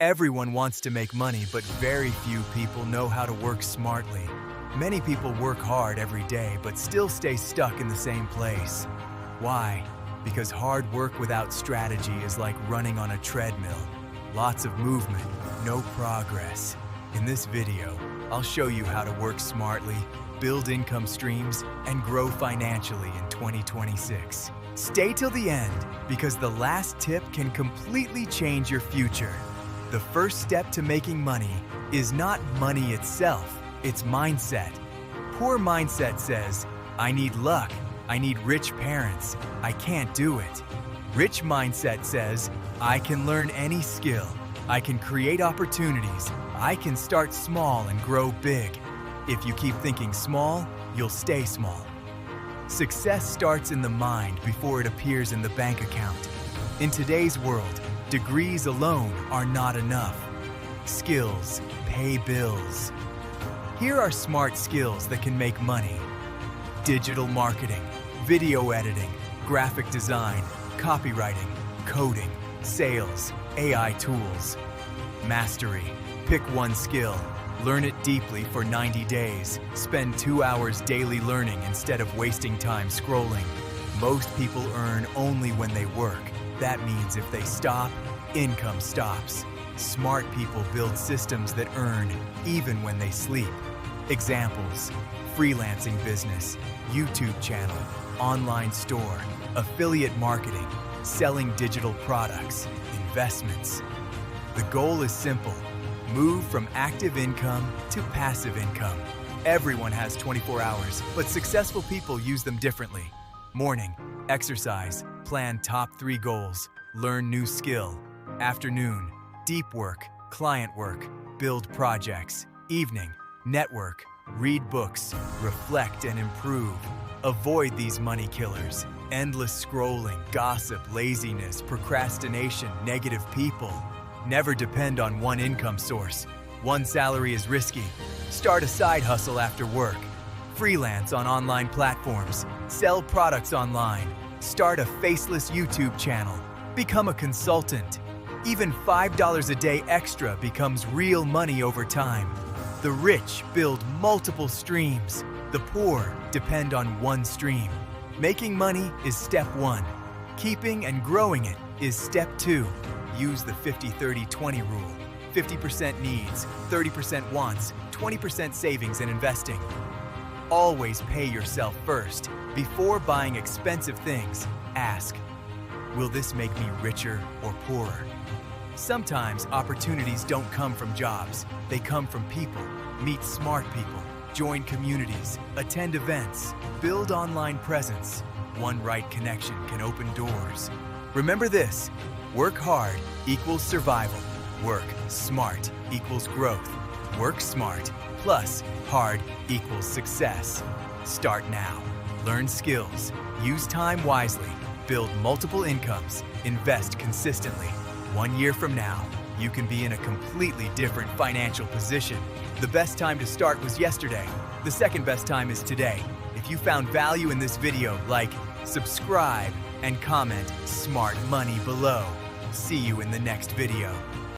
Everyone wants to make money, but very few people know how to work smartly. Many people work hard every day, but still stay stuck in the same place. Why? Because hard work without strategy is like running on a treadmill. Lots of movement, no progress. In this video, I'll show you how to work smartly, build income streams, and grow financially in 2026. Stay till the end, because the last tip can completely change your future. The first step to making money is not money itself, it's mindset. Poor mindset says, I need luck, I need rich parents, I can't do it. Rich mindset says, I can learn any skill, I can create opportunities, I can start small and grow big. If you keep thinking small, you'll stay small. Success starts in the mind before it appears in the bank account. In today's world, degrees alone are not enough. Skills pay bills. Here are smart skills that can make money. Digital marketing, video editing, graphic design, copywriting, coding, sales, AI tools. Mastery. Pick one skill. Learn it deeply for 90 days. Spend 2 hours daily learning instead of wasting time scrolling. Most people earn only when they work. That means if they stop, income stops. Smart people build systems that earn even when they sleep. Examples: freelancing business, YouTube channel, online store, affiliate marketing, selling digital products, investments. The goal is simple. Move from active income to passive income. Everyone has 24 hours, but successful people use them differently. Morning, exercise, plan top 3 goals, learn new skill. Afternoon, deep work, client work, build projects. Evening, network, read books, reflect and improve. Avoid these money killers. Endless scrolling, gossip, laziness, procrastination, negative people. Never depend on one income source. One salary is risky. Start a side hustle after work. Freelance on online platforms. Sell products online. Start a faceless YouTube channel. Become a consultant. Even $5 a day extra becomes real money over time. The rich build multiple streams. The poor depend on one stream. Making money is step 1. Keeping and growing it is step 2. Use the 50-30-20 rule. 50% needs, 30% wants, 20% savings and investing. Always pay yourself first. Before buying expensive things, ask, will this make me richer or poorer? Sometimes opportunities don't come from jobs. They come from people. Meet smart people. Join communities. Attend events. Build online presence. One right connection can open doors. Remember this. Work hard equals survival. Work smart equals growth. Work smart plus hard equals success. Start now. Learn skills. Use time wisely. Build multiple incomes. Invest consistently. 1 year from now, you can be in a completely different financial position. The best time to start was yesterday. The second best time is today. If you found value in this video, like, subscribe, and comment "Smart Money" below. See you in the next video.